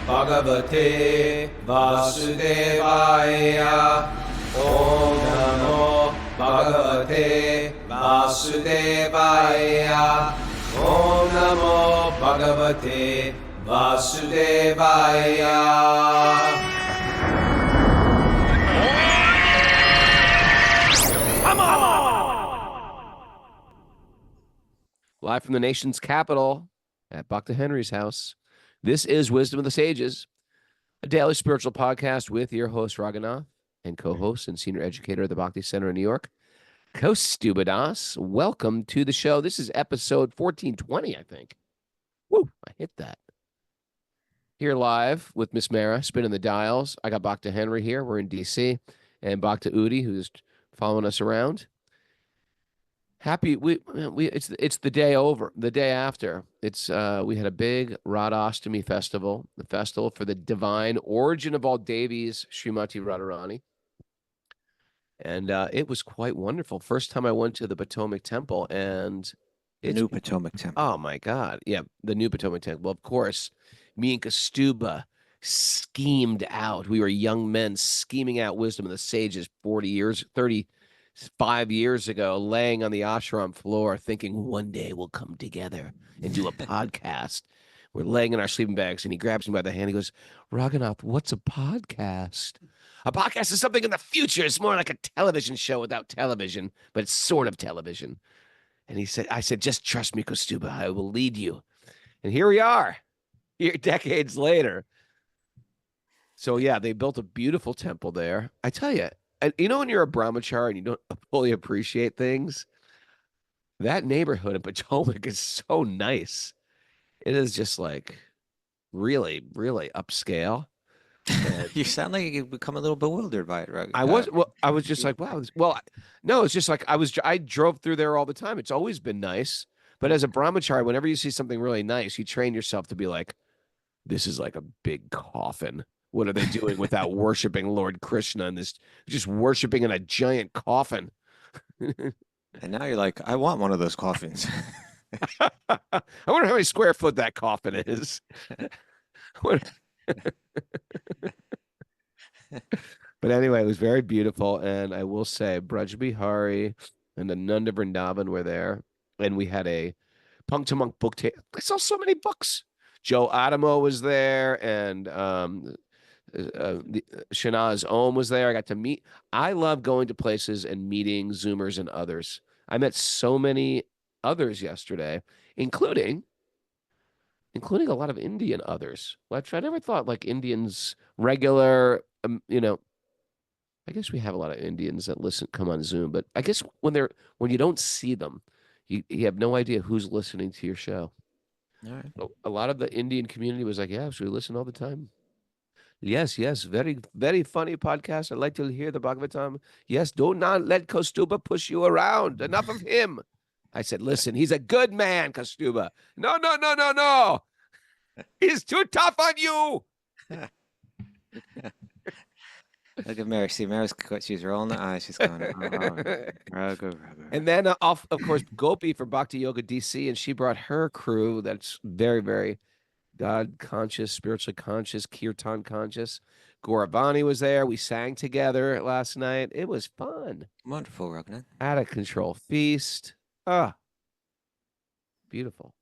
Bhagavate Vasudevaya. Om Namo Bhagavate Vasudevaya. Om Namo Bhagavate Vasudevaya. Live from the nation's capital at Bhakta Henry's house. This is Wisdom of the Sages, a daily spiritual podcast with your host, Raghunath, and co-host and senior educator at the Bhakti Center in New York, Kaustubha Das. Welcome to the show. This is episode 1420, I think. Woo, I hit that. Here live with Miss Mara, spinning the dials. I got Bhakta Henry here. We're in D.C. And Bhakta Udi, who's following us around. It's the day over, the day after. It's we had a big Radhastami festival, the festival for the divine origin of all Devis, Srimati Radharani. And it was quite wonderful. First time I went to the Potomac Temple, and the new Potomac Temple. Oh my God. Yeah, the new Potomac Temple. Well, of course, me and Kaustubha schemed out. We were young men scheming out Wisdom of the Sages 35 years ago, laying on the ashram floor, thinking one day we'll come together and do a podcast. We're laying in our sleeping bags, and he grabs me by the hand. He goes, Raghunath, what's a podcast? A podcast is something in the future. It's more like a television show without television, but it's sort of television. And I said, just trust me, Kaustubha. I will lead you. And here we are, here decades later. So yeah, they built a beautiful temple there. I tell you, and you know when you're a brahmachari and you don't fully appreciate things, that neighborhood in Potomac is so nice. It is just like really, really upscale. You sound like you've become a little bewildered by it, right? I was just like, wow. No, it's just like I drove through there all the time. It's always been nice. But as a brahmachari, whenever you see something really nice, you train yourself to be like, this is like a big coffin. What are they doing without worshiping Lord Krishna and this, just worshiping in a giant coffin? And now you're like, I want one of those coffins. I wonder how many square foot that coffin is. But anyway, it was very beautiful. And I will say, Braj Bihari and the Nanda Vrindavan were there. And we had a Punk to Monk book table. I saw so many books. Joe Adamo was there, and Shanaz Om was there. I got to meet. I love going to places and meeting Zoomers and others. I met so many others yesterday, including a lot of Indian others, which I never thought like Indians regular. I guess we have a lot of Indians that come on Zoom, but I guess when you don't see them, you have no idea who's listening to your show. All right. A lot of the Indian community was like, yeah, so we listen all the time. Yes, very, very funny podcast. I'd like to hear the Bhagavatam. Yes, do not let Kaustubha push you around. Enough of him. I said, listen, he's a good man, Kaustubha. No. He's too tough on you. Look at Mary. See, she's rolling the eyes. She's going, Raghu. And then, of course, Gopi for Bhakti Yoga DC, and she brought her crew that's very, very God conscious, spiritually conscious, kirtan conscious. Gauravani was there. We sang together last night. It was fun. Wonderful, Raghunath. Out of control feast. Beautiful.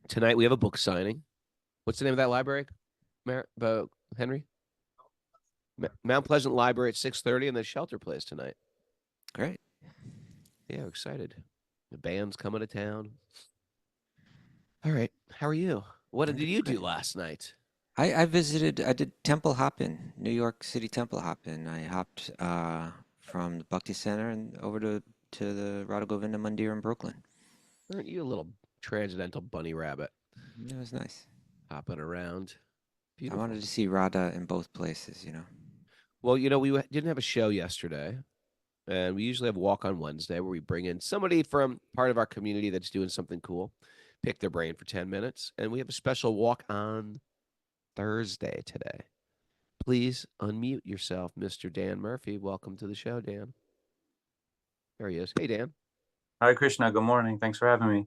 Tonight we have a book signing. What's the name of that library, Henry? Mount Pleasant Library at 6:30 and the Shelter Place tonight. Great. Yeah, we're excited. The band's coming to town. All right. How are you? What did you do last night? I did temple hopping, New York City temple hopping. I hopped from the Bhakti Center and over to the Radha Govinda Mandir in Brooklyn. Aren't you a little transcendental bunny rabbit? It was nice. Hopping around. Beautiful. I wanted to see Radha in both places, Well, we didn't have a show yesterday, and we usually have Walk on Wednesday where we bring in somebody from part of our community that's doing something cool, pick their brain for 10 minutes, and we have a special Walk on Thursday today. Please unmute yourself, Mr. Dan Murphy. Welcome to the show, Dan. There he is. Hey, Dan. Hare Krishna. Good morning. Thanks for having me.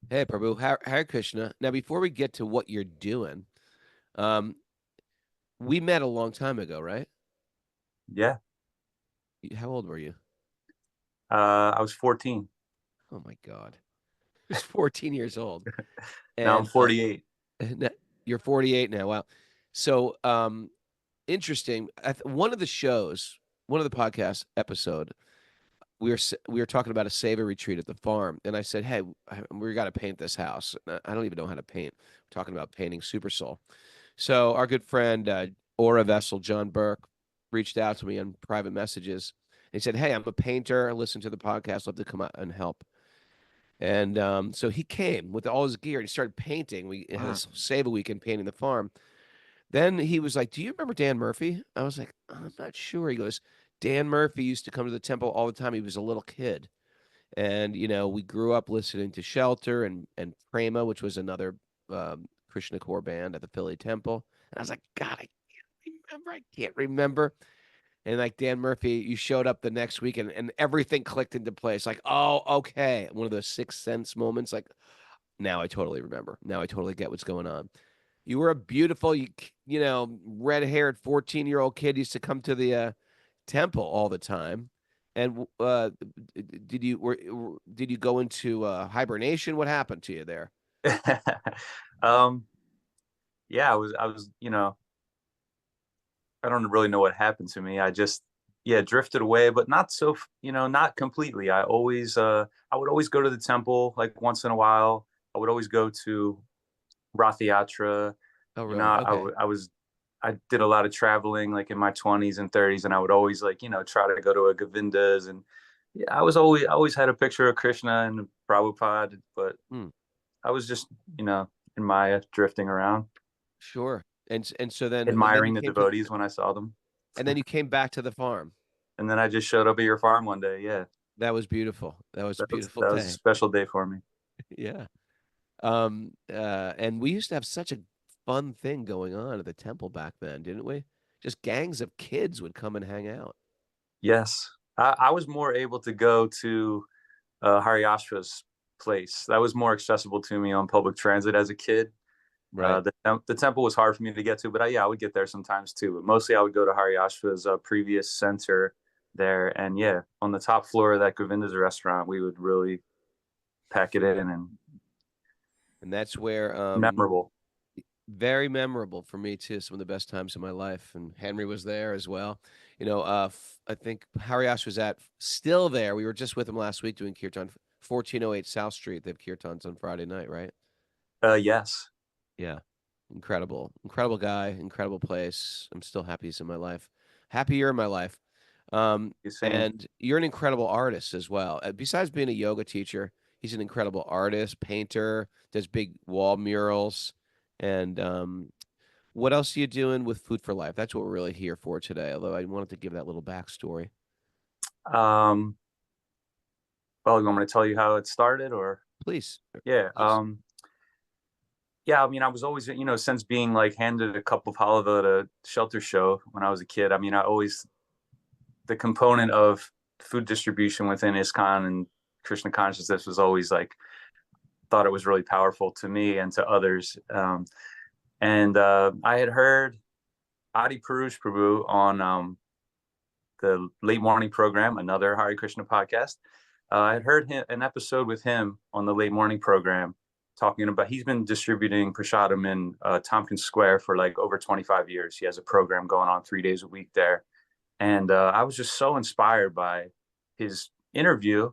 Hey, Prabhu. Hare Krishna. Now, before we get to what you're doing, Um, we met a long time ago, right? Yeah. How old were you? I was 14. Oh my God. I was 14 years old. Now I'm And 48. you're 48 now. Wow. So, interesting. One of the shows, one of the podcast episode, we were talking about a Sava retreat at the farm, and I said, "Hey, we got to paint this house. I don't even know how to paint." We're talking about painting Super Soul. So our good friend Aura Vessel John Burke reached out to me on private messages. He said, "Hey, I'm a painter. I listen to the podcast. Love to come out and help." And so he came with all his gear and he started painting. We had Wow. a Sava weekend painting the farm. Then he was like, "Do you remember Dan Murphy?" I was like, "I'm not sure." He goes, "Dan Murphy used to come to the temple all the time. He was a little kid." And we grew up listening to Shelter and Prema, which was another Krishna core band at the Philly Temple. And I was like, God, I can't remember. I can't remember. And like Dan Murphy, you showed up the next week and everything clicked into place. Like, oh, okay. One of those sixth sense moments. Like, now I totally remember. Now I totally get what's going on. You were a beautiful, red-haired 14-year-old kid used to come to the temple all the time. And did you go into hibernation? What happened to you there? um, yeah, I was, I don't really know what happened to me. I just, yeah, drifted away, but not so, not completely. I would always go to the temple like once in a while. I would always go to Rath Yatra. Oh, really? Okay. I did a lot of traveling like in my 20s and 30s, and I would always like, try to go to a Govinda's. And yeah, I always had a picture of Krishna and Prabhupada, but Hmm. I was just, in Maya drifting around, Sure. And so then you admiring the came to devotees when I saw them. and then you came back to the farm. And then I just showed up at your farm one day. Yeah. That was beautiful. That was a beautiful That was a day. special day for me. Yeah. And we used to have such a fun thing going on at the temple back then, didn't we? Just gangs of kids would come and hang out. Yes. I was more able to go to Haryashva's place. That was more accessible to me on public transit as a kid. Right. The temple was hard for me to get to, but I would get there sometimes too. But mostly I would go to Haryashva's previous center there. And yeah, on the top floor of that Govinda's restaurant, we would really pack it in and And that's where memorable. very memorable for me too. Some of the best times of my life, and Henry was there as well. I think Hariash was still there. We were just with him last week doing kirtan, 1408 South Street. They have kirtans on Friday night, right? Yes. Yeah, incredible, incredible guy, incredible place. I'm still happy he's in my life. Happy you're in my life. Same. And you're an incredible artist as well. Besides being a yoga teacher, he's an incredible artist, painter, does big wall murals. And what else are you doing with Food for Life? That's what we're really here for today. Although I wanted to give that little backstory. Um, well, you want me to tell you how it started or? Please. Yeah. Please. Yeah, I mean, I was always, since being like handed a cup of halva at a shelter show when I was a kid, I mean, the component of food distribution within ISKCON and Krishna consciousness was always like, thought it was really powerful to me and to others. And I had heard Adi Purush Prabhu on the Late Morning Program, another Hare Krishna podcast. I had heard an episode with him on the Late Morning Program talking about he's been distributing prasadam in Tompkins Square for like over 25 years. He has a program going on 3 days a week there. And I was just so inspired by his interview.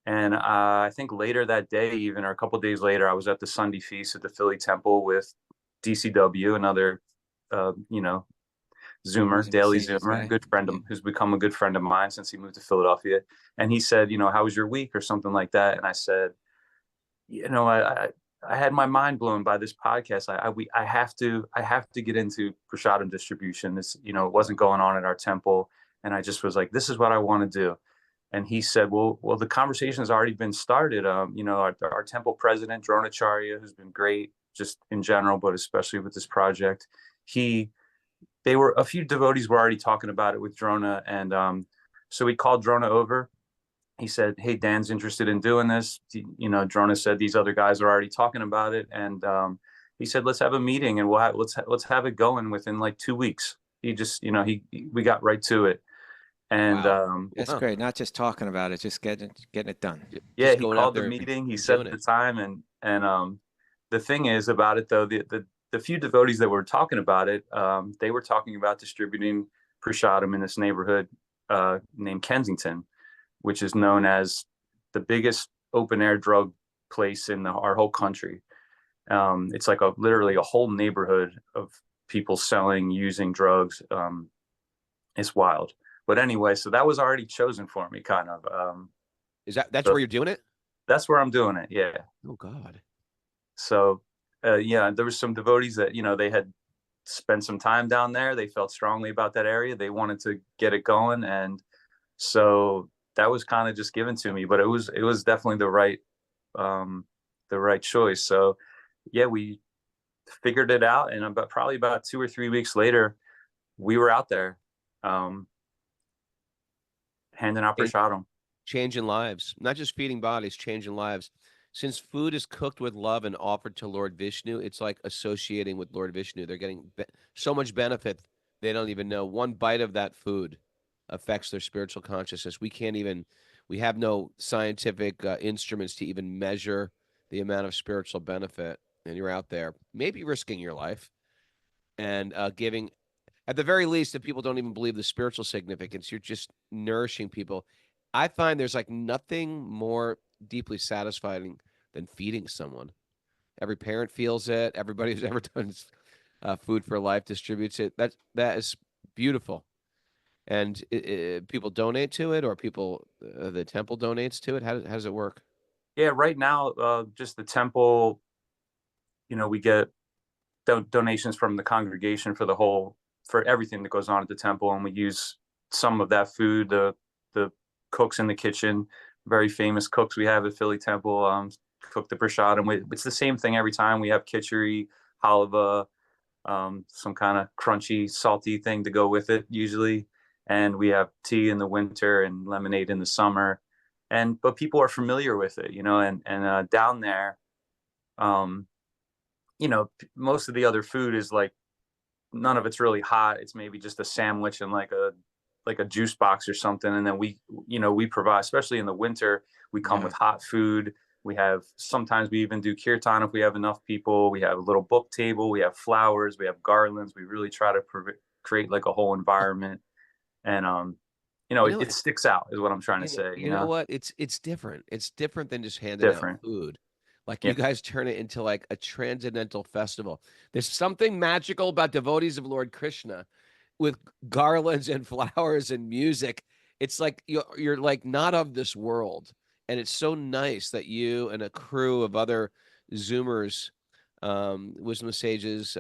And I think later that day, even or a couple of days later, I was at the Sunday feast at the Philly Temple with DCW, another, Zoomer, He's a daily Mercedes Zoomer, guy. good friend of who's become a good friend of mine since he moved to Philadelphia. And he said, how was your week or something like that? And I said, I had my mind blown by this podcast. I have to get into prasadam distribution. This, it wasn't going on at our temple. And I just was like, this is what I want to do. And he said, well, the conversation has already been started. Our temple president, Dronacharya, who's been great just in general, but especially with this project, they were a few devotees were already talking about it with Drona. And so we called Drona over. He said, hey, Dan's interested in doing this. Drona said these other guys are already talking about it. And, he said, let's have a meeting and let's have it going within like 2 weeks. He just, we got right to it. And Wow. That's Wow. great. Not just talking about it, just getting it done. yeah, Just he going out called the there meeting, he and set doing the it. time, and the thing is about it though, the few devotees that were talking about it, they were talking about distributing prasadam in this neighborhood named Kensington, which is known as the biggest open air drug place in our whole country. It's like literally a whole neighborhood of people selling, using drugs. It's wild. But anyway, so that was already chosen for me, kind of. That's So where you're doing it? that's where I'm doing it. Yeah. Oh God. So, yeah, there was some devotees that, they had spent some time down there. They felt strongly about that area. They wanted to get it going. And so that was kind of just given to me, but it was definitely the right choice. So yeah, we figured it out. And probably about 2 or 3 weeks later, we were out there, handing out prasadam. Changing lives, not just feeding bodies, changing lives. Since food is cooked with love and offered to Lord Vishnu, it's like associating with Lord Vishnu. They're getting so much benefit they don't even know. One bite of that food affects their spiritual consciousness. We have no scientific instruments to even measure the amount of spiritual benefit. And you're out there, maybe risking your life and giving. At the very least, if people don't even believe the spiritual significance, you're just nourishing people. I find there's like nothing more deeply satisfying than feeding someone. Every parent feels it. Everybody who's ever done Food for Life distributes it. That is beautiful. And people donate to it, or people the temple donates to it. How does it work? Yeah, right now, just the temple, we get donations from the congregation for everything that goes on at the temple, and we use some of that food. The cooks in the kitchen, very famous cooks we have at Philly Temple, cook the prasadam. It's the same thing every time. We have khichdi, halva, some kind of crunchy, salty thing to go with it usually, and we have tea in the winter and lemonade in the summer. But people are familiar with it, and down there, most of the other food is like, none of it's really hot. It's maybe just a sandwich and like a juice box or something. And then we provide, especially in the winter, we come with hot food. Sometimes we even do kirtan if we have enough people. We have a little book table. We have flowers. We have garlands. We really try to create like a whole environment. And it sticks out, is what I'm trying to say. You know what? It's different. It's different than just handing Different. out food. Like Yeah. you guys turn it into like a transcendental festival. There's something magical about devotees of Lord Krishna with garlands and flowers and music. It's like you're like not of this world. And it's so nice that you and a crew of other Zoomers, Wisdom Sages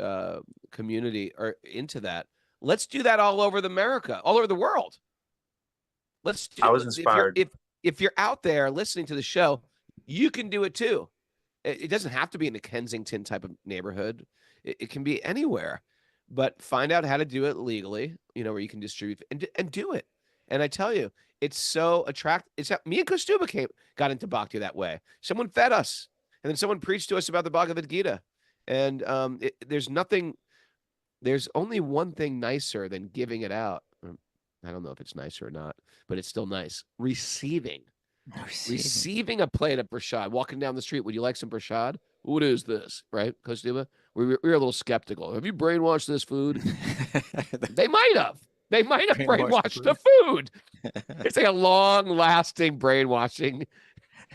community are into that. Let's do that all over America, all over the world. Let's do I was it. inspired. If you're out there listening to the show, you can do it too. It doesn't have to be in the Kensington type of neighborhood. It can be anywhere, but find out how to do it legally, where you can distribute and do it. And I tell you, it's so attractive. Me and Kostuba got into Bhakti that way. Someone fed us, and then someone preached to us about the Bhagavad Gita. And there's only one thing nicer than giving it out. I don't know if it's nicer or not, but it's still nice. Receiving a plate of prasad, walking down the street. Would you like some prasad? What is this? Right, Kostuba? We were a little skeptical. Have you brainwashed this food? They might have. They might have brainwashed the food. It's like a long-lasting brainwashing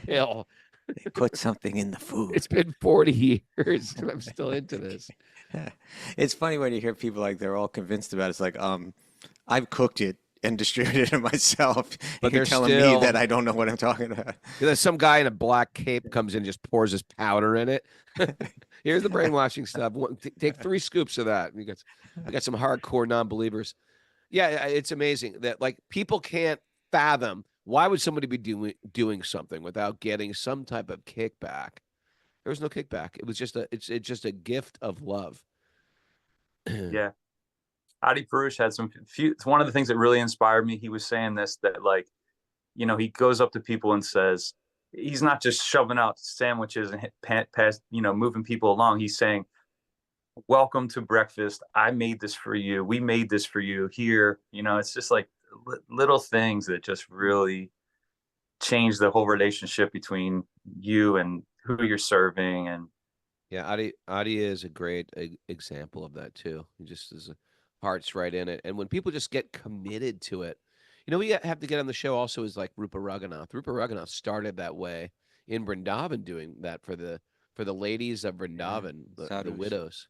pill. They put something in the food. It's been 40 years, and I'm still into this. It's funny when you hear people like they're all convinced about it. It's like, I've cooked it and distributed it myself. But you're telling me that I don't know what I'm talking about. There's some guy in a black cape comes in and just pours his powder in it. Here's the brainwashing stuff. Take 3 scoops of that. We got some hardcore non-believers. Yeah, it's amazing that like people can't fathom why would somebody be doing something without getting some type of kickback. There was no kickback. It was just it's just a gift of love. Yeah. Adi Purush had it's one of the things that really inspired me. He was saying this, that like, he goes up to people and says, he's not just shoving out sandwiches and past, moving people along. He's saying, welcome to breakfast. I made this for you. We made this for you here. You know, it's just like little things that just really change the whole relationship between you and who you're serving. And Yeah, Adi is a great example of that too. He just is heart's right in it, and when people just get committed to it, we have to get on the show. Also, is like Rupa Raghunath. Rupa Raghunath started that way in Vrindavan, doing that for the ladies of Vrindavan, the Sadhus. widows.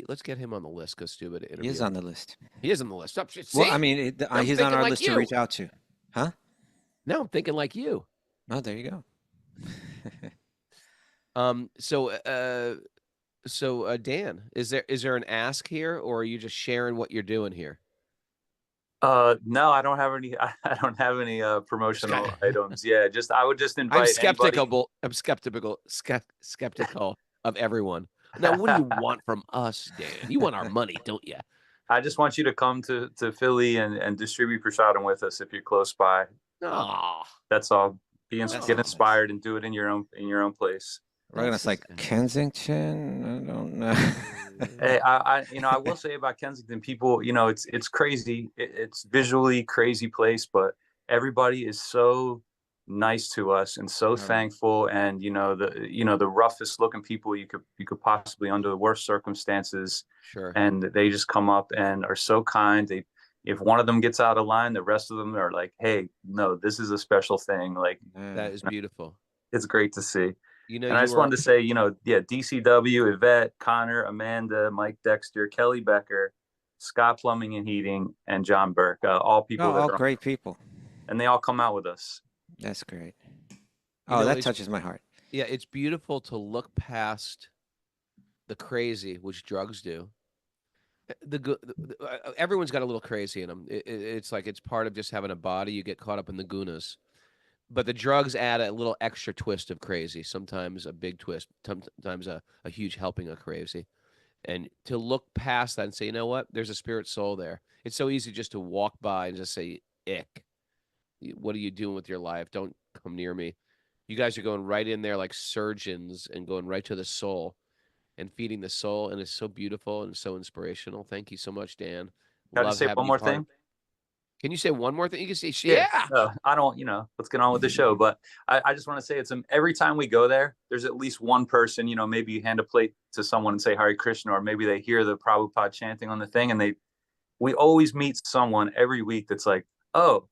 Let's get him on the list. Go stupid to interview. He is him. on the list. He is on the list. See? Well, I mean, I'm he's on thinking our like list to you. reach out to. Huh? No, I'm thinking like you. Oh, there you go. So Dan, is there an ask here, or are you just sharing what you're doing here? no, I don't have any. I don't have any promotional items. Yeah, I would just invite. I'm skeptical of everyone. Now, what do you want from us, Dan? You want our money, don't you? I just want you to come to Philly and distribute prasadam with us if you're close by. Oh, That's all. That's Get nice. inspired and do it in your own place. Right, it's like Kensington. I don't know. Hey, I will say about Kensington, people, it's crazy. It's visually crazy place, but everybody is so nice to us and so thankful. And the roughest looking people you could possibly, under the worst circumstances. Sure. And they just come up and are so kind. If one of them gets out of line, the rest of them are like, "Hey, no, this is a special thing." Like, that is beautiful. It's great to see. And I just wanted to say, DCW, Yvette, Connor, Amanda, Mike Dexter, Kelly Becker, Scott Plumbing and Heating, and John Burke, all people all great people. And they all come out with us. That's great. That touches my heart. Yeah, it's beautiful to look past the crazy, which drugs do. Everyone's got a little crazy in them. It's like it's part of just having a body. You get caught up in the gunas. But the drugs add a little extra twist of crazy, sometimes a big twist, sometimes a huge helping of crazy. And to look past that and say, you know what, there's a spirit soul there. It's so easy just to walk by and just say, ick. What are you doing with your life? Don't come near me. You guys are going right in there like surgeons and going right to the soul and feeding the soul. And it's so beautiful and so inspirational. Thank you so much, Dan. Got to say one more thing? Can you say one more thing? You can say, yeah. I don't, let's get on with the show. But I just want to say every time we go there, there's at least one person, maybe you hand a plate to someone and say Hare Krishna, or maybe they hear the Prabhupada chanting on the thing, and we always meet someone every week that's like, oh,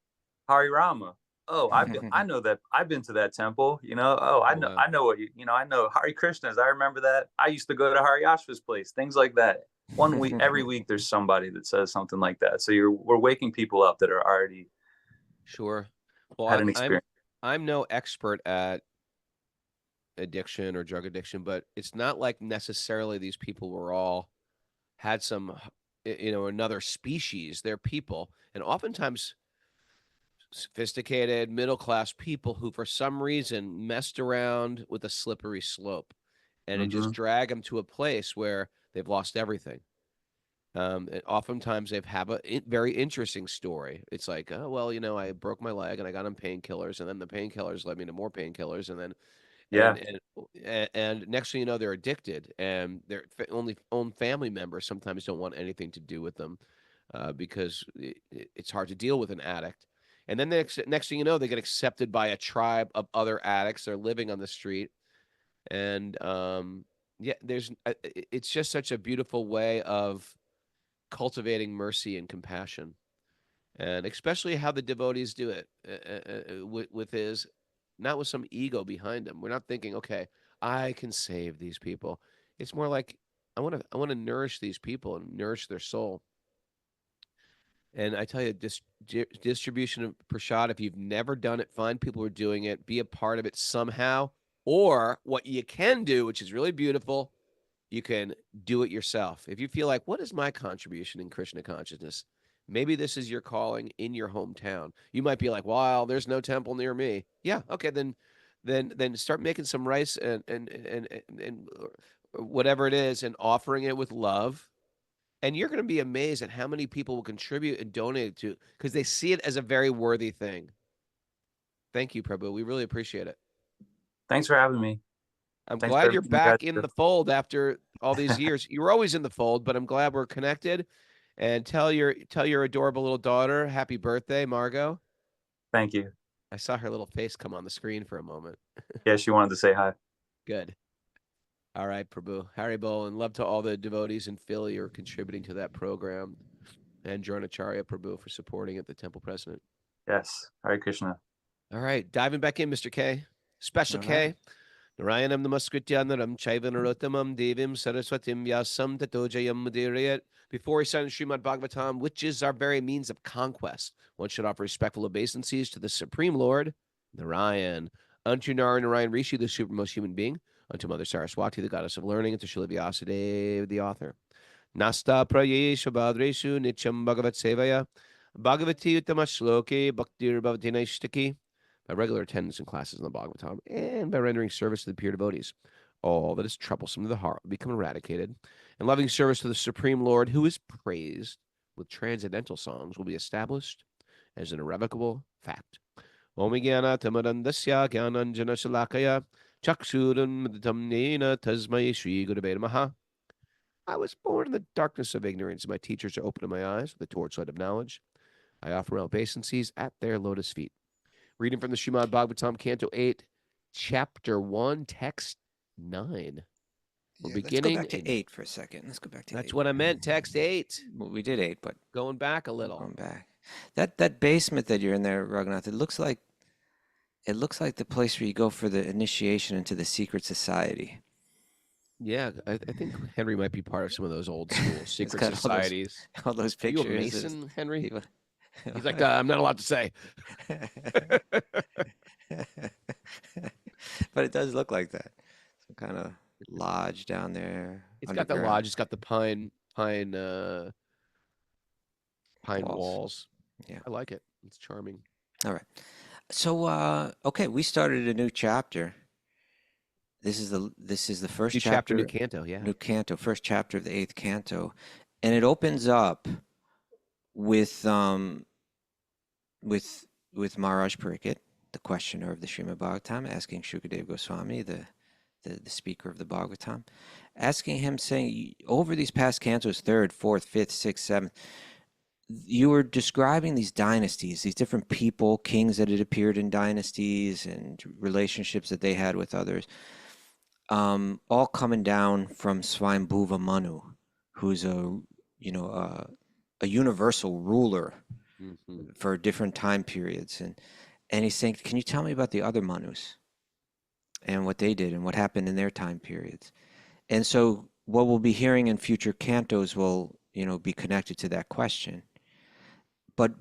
Hari Rama. Oh, I know that. I've been to that temple, I know what I know Hare Krishnas. I remember that. I used to go to Hari Ashva's place, things like that. Every week there's somebody that says something like that. So we're waking people up that are already had an experience. I'm no expert at addiction or drug addiction, but it's not like necessarily these people were all had some another species. They're people, and oftentimes sophisticated middle-class people who for some reason messed around with a slippery slope, and it just drag them to a place where they've lost everything. And oftentimes they have a very interesting story. It's like, oh, well, I broke my leg and I got on painkillers, and then the painkillers led me to more painkillers, and then and next thing you know, they're addicted, and their own family members sometimes don't want anything to do with them because it's hard to deal with an addict. And then next thing you know, they get accepted by a tribe of other addicts. They're living on the street, and it's just such a beautiful way of cultivating mercy and compassion, and especially how the devotees do it with his, not with some ego behind them. We're not thinking, okay, I can save these people. It's more like I want to nourish these people and nourish their soul. And I tell you, distribution of prasad, if you've never done it, find people who are doing it, be a part of it somehow. Or what you can do, which is really beautiful, you can do it yourself. If you feel like, what is my contribution in Krishna consciousness? Maybe this is your calling in your hometown. You might be like, well, there's no temple near me. Yeah, okay, then start making some rice and whatever it is and offering it with love. And you're going to be amazed at how many people will contribute and donate to, because they see it as a very worthy thing. Thank you, Prabhu. We really appreciate it. Thanks for having me. I'm Thanks for glad you're everything you guys back in do. the fold after all these years. You were always in the fold, but I'm glad we're connected. And tell your adorable little daughter happy birthday, Margot. Thank you. I saw her little face come on the screen for a moment. Yeah, she wanted to say hi. Good. All right, Prabhu. Harry Bowl, and love to all the devotees in Philly who are contributing to that program. And Dronacharya Prabhu for supporting it, the temple president. Yes. Hare Krishna. All right, diving back in, Mr. K. Special All K. right. Narayanam namaskrityanaram chaivanarottamam devim saraswatim vyasam tato jayam mudirayat. Before we sign Srimad Bhagavatam, which is our very means of conquest, one should offer respectful obeisances to the Supreme Lord, Narayan, unto Narayan Rishi, the supermost human being, unto Mother Saraswati, the goddess of learning, and to Srila Vyasadeva, the author. Nasta prayesha badreshu nityam bhagavat sevaya bhagavati uttama shloke bhaktir bhavati naishtaki, by regular attendance in classes in the Bhagavatam, and by rendering service to the pure devotees. All that is troublesome to the heart will become eradicated, and loving service to the Supreme Lord, who is praised with transcendental songs, will be established as an irrevocable fact. Om Jnana Tamarandasya Jnananjana Shalakaya Chakshurun Maditam Nena Tasmai Shri Gurave Namaha. I was born in the darkness of ignorance, and my teachers are opening my eyes with the torchlight of knowledge. I offer my obeisances at their lotus feet. Reading from the Srimad Bhagavatam, Canto 8, Chapter 1, Text 9. We're Yeah, beginning. let's go back to 8 for a second. Let's go back to 8. That's what I meant, Text 8. Well, we did 8, but Going back a little. going back. That basement that you're in there, Raghunath, it looks like the place where you go for the initiation into the secret society. Yeah, I think Henry might be part of some of those old school secret got all those societies. All those Are you a pictures. Mason, Henry? People- He's like, I'm not allowed to say. But it does look like that. Some kind of lodge down there. It's got the underground lodge. It's got the pine walls. Yeah. I like it. It's charming. All right. So okay, we started a new chapter. This is the first New chapter, new canto, yeah. new canto, first chapter of the 8th canto, and it opens up with Maharaj Pariksit, the questioner of the Srimad Bhagavatam, asking Shukadeva Goswami, the speaker of the Bhagavatam, asking him, saying, over these past cantos, 3rd, 4th, 5th, 6th, 7th, you were describing these dynasties, these different people, kings that had appeared in dynasties and relationships that they had with others, all coming down from Swayambhuva Manu, who's a universal ruler for different time periods. And he's saying, can you tell me about the other Manus and what they did and what happened in their time periods? And so what we'll be hearing in future cantos will, be connected to that question. But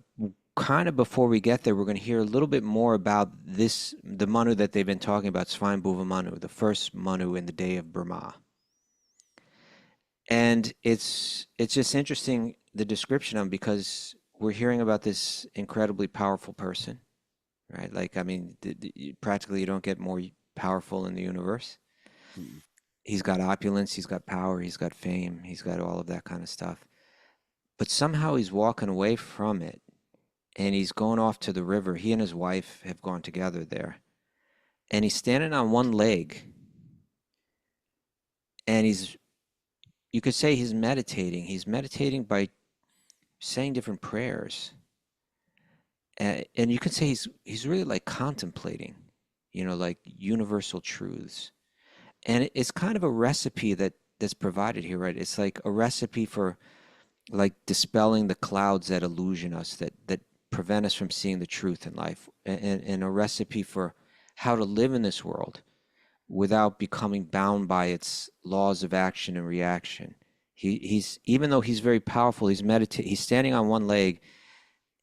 kind of before we get there, we're going to hear a little bit more about the Manu that they've been talking about, Swayambhuva Manu, the first Manu in the day of Brahma. And it's just interesting, the description of him, because we're hearing about this incredibly powerful person, right? Like, I mean, practically you don't get more powerful in the universe. He's got opulence, he's got power, he's got fame, he's got all of that kind of stuff. But somehow he's walking away from it, and he's going off to the river. He and his wife have gone together there. And he's standing on one leg, and you could say he's meditating. He's meditating by saying different prayers. And you could say he's really like contemplating, like universal truths. And it's kind of a recipe that's provided here, right? It's like a recipe for like dispelling the clouds that illusion us, that prevent us from seeing the truth in life, and a recipe for how to live in this world without becoming bound by its laws of action and reaction. He's even though he's very powerful, he's standing on one leg,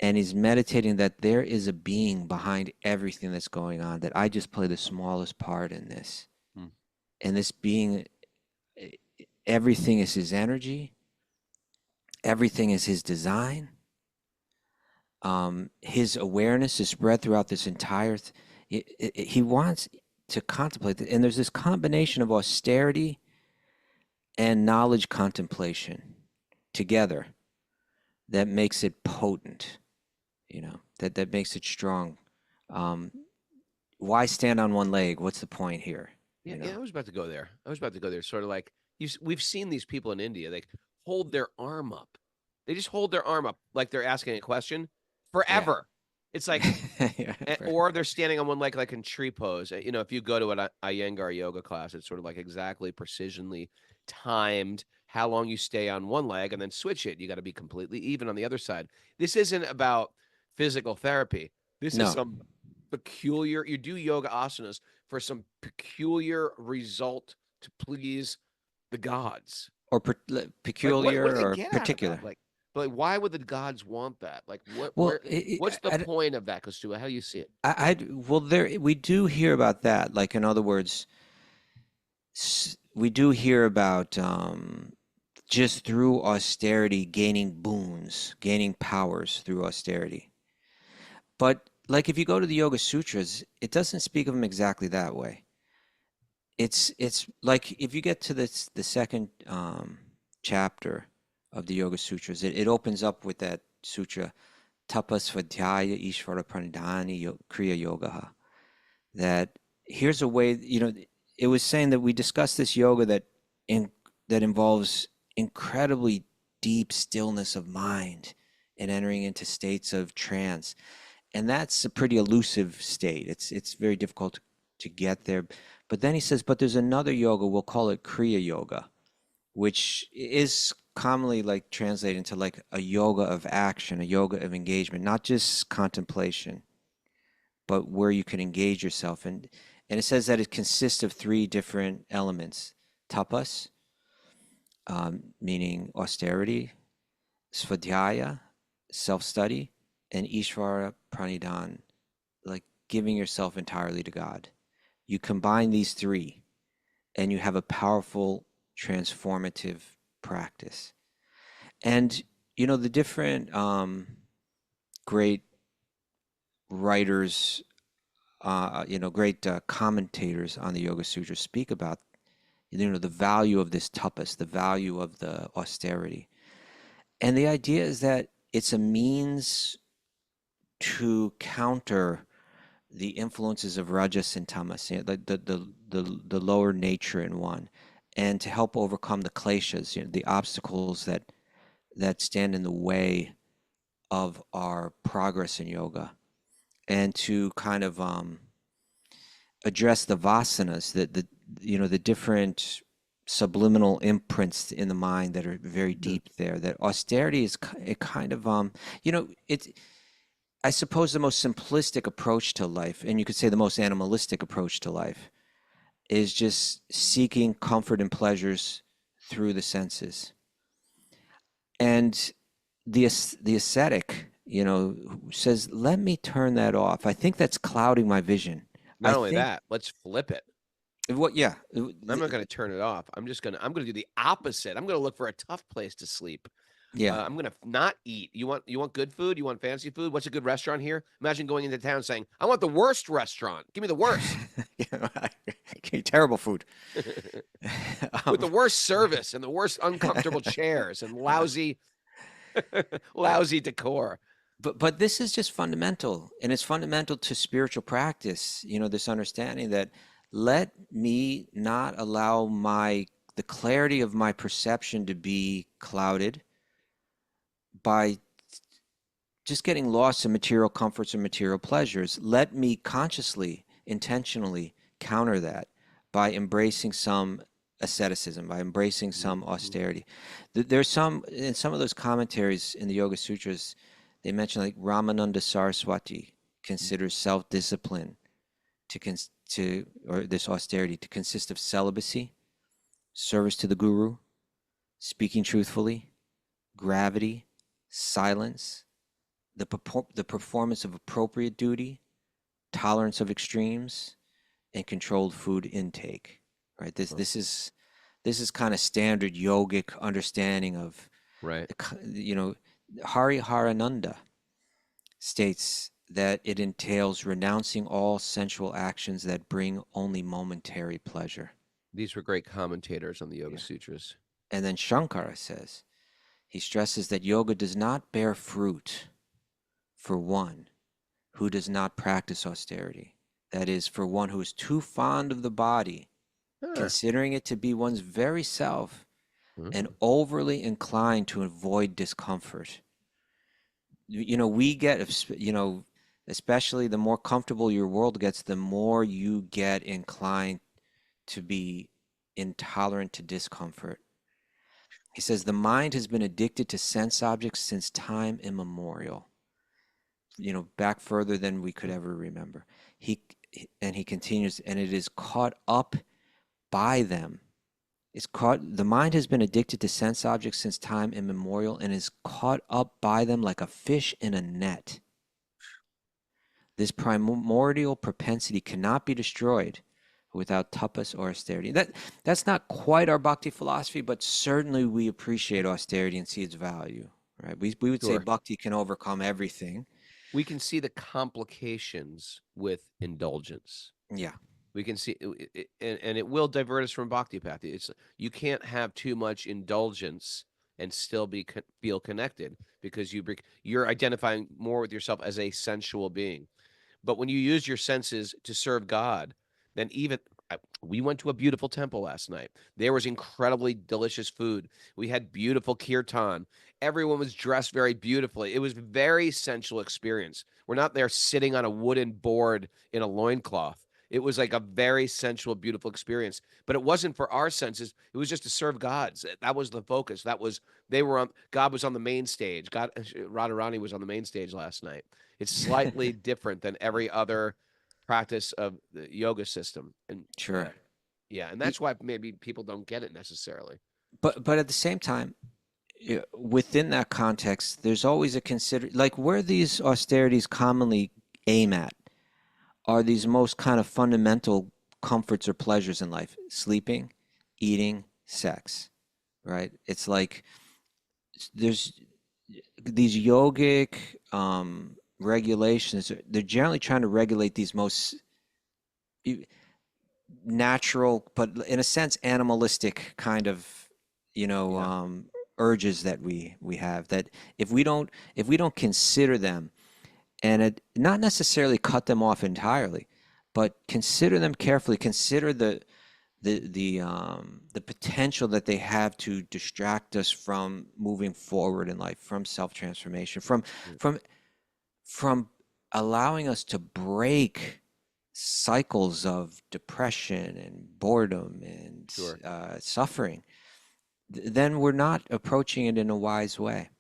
and he's meditating that there is a being behind everything that's going on, that I just play the smallest part in this. And this being, everything is his energy, everything is his design. His awareness is spread throughout this entire he wants to contemplate it. And there's this combination of austerity and knowledge contemplation together that makes it potent, that makes it strong. Why stand on one leg? What's the point here? Yeah, you yeah, know. I was about to go there. I was about to go there. Sort of like we've seen these people in India. They hold their arm up. They just hold their arm up like they're asking a question Yeah. forever. It's like, Yeah, or they're standing on one leg like in tree pose. You know, if you go to an Iyengar yoga class, it's sort of like exactly precisionally timed how long you stay on one leg and then switch it. You got to be completely even on the other side. This isn't about physical therapy. This is no, some peculiar, you do yoga asanas for some peculiar result to please the gods. or Like, what peculiar do they or get out of particular. that? Like, why would the gods want that? Like, Well, what's the point of that, Kostua? How do you see it? well, there we do hear about that. Like, in other words, we do hear about just through austerity gaining boons, gaining powers through austerity. But like, if you go to the Yoga Sutras, it doesn't speak of them exactly that way. It's like, if you get to the second chapter of the Yoga Sutras, it opens up with that sutra, Tapasvadhyaya Ishvara Pranidhani Kriya-yoga. That here's a way, it was saying that we discussed this yoga that involves incredibly deep stillness of mind and entering into states of trance. And that's a pretty elusive state. It's very difficult to get there. But then he says, but there's another yoga, we'll call it Kriya-yoga, which is commonly like translated into like a yoga of action, a yoga of engagement, not just contemplation, but where you can engage yourself. And it says that it consists of three different elements: tapas, meaning austerity; svadhyaya, self-study; and ishvara pranidhan, like giving yourself entirely to God. You combine these three, and you have a powerful transformative practice. And the different great writers, great commentators on the Yoga Sutras speak about, the value of this tapas, the value of the austerity. And the idea is that it's a means to counter the influences of rajas and tamas, the lower nature in one, and to help overcome the kleshas, the obstacles that stand in the way of our progress in yoga, and to kind of address the vasanas, the different subliminal imprints in the mind that are very deep there. That austerity is it kind of it's, I suppose, the most simplistic approach to life, and you could say the most animalistic approach to life, is just seeking comfort and pleasures through the senses. And the ascetic, who says, let me turn that off. I think that's clouding my vision. Not I only think that, let's flip it. what, yeah, I'm not going to turn it off. I'm going to do the opposite. I'm going to look for a tough place to sleep. yeah. I'm going to not eat. You want good food? You want fancy food? What's a good restaurant here? Imagine going into town saying, I want the worst restaurant. Give me the worst. Terrible food. With the worst service and the worst uncomfortable chairs and lousy decor. But this is just fundamental, and it's fundamental to spiritual practice. This understanding that let me not allow the clarity of my perception to be clouded by just getting lost in material comforts or material pleasures. Let me consciously, intentionally counter that by embracing some asceticism, by embracing some austerity. There's in some of those commentaries in the Yoga Sutras, they mention, like, Ramananda Saraswati considers self-discipline or this austerity to consist of celibacy, service to the guru, speaking truthfully, gravity, silence, the performance of appropriate duty, tolerance of extremes, and controlled food intake. Right. This is kind of standard yogic understanding of, right. Hari Harananda states that it entails renouncing all sensual actions that bring only momentary pleasure. These were great commentators on the Yoga Sutras. And then Shankara says, he stresses that yoga does not bear fruit for one who does not practice austerity. That is, for one who is too fond of the body Huh. considering it to be one's very self, and Mm. overly inclined to avoid discomfort. We get, especially the more comfortable your world gets, the more you get inclined to be intolerant to discomfort. He says the mind has been addicted to sense objects since time immemorial, back further than we could ever remember. He continues, and it is caught up by them. The mind has been addicted to sense objects since time immemorial and is caught up by them like a fish in a net. This primordial propensity cannot be destroyed without tapas or austerity. That's not quite our bhakti philosophy, but certainly we appreciate austerity and see its value, right? We would say Sure. bhakti can overcome everything. We can see the complications with indulgence. Yeah, We can see, and it will divert us from bhakti path. You can't have too much indulgence and still feel connected because you're identifying more with yourself as a sensual being. But when you use your senses to serve God, then we went to a beautiful temple last night. There was incredibly delicious food. We had beautiful kirtan. Everyone was dressed very beautifully. It was a very sensual experience. We're not there sitting on a wooden board in a loincloth. It was like a very sensual, beautiful experience. But it wasn't for our senses. It was just to serve God's. That was the focus. God was on the main stage. Radharani was on the main stage last night. It's slightly different than every other practice of the yoga system. And sure. yeah, and that's why maybe people don't get it necessarily. But at the same time, within that context, there's always like where these austerities commonly aim at are these most kind of fundamental comforts or pleasures in life: sleeping, eating, sex, right? It's like there's these yogic regulations. They're generally trying to regulate these most natural, but in a sense, animalistic kind of, urges that we have. That if we don't consider them, and not necessarily cut them off entirely, but consider them carefully. Consider the potential that they have to distract us from moving forward in life, from self-transformation, from allowing us to break cycles of depression and boredom and Sure. suffering, then we're not approaching it in a wise way.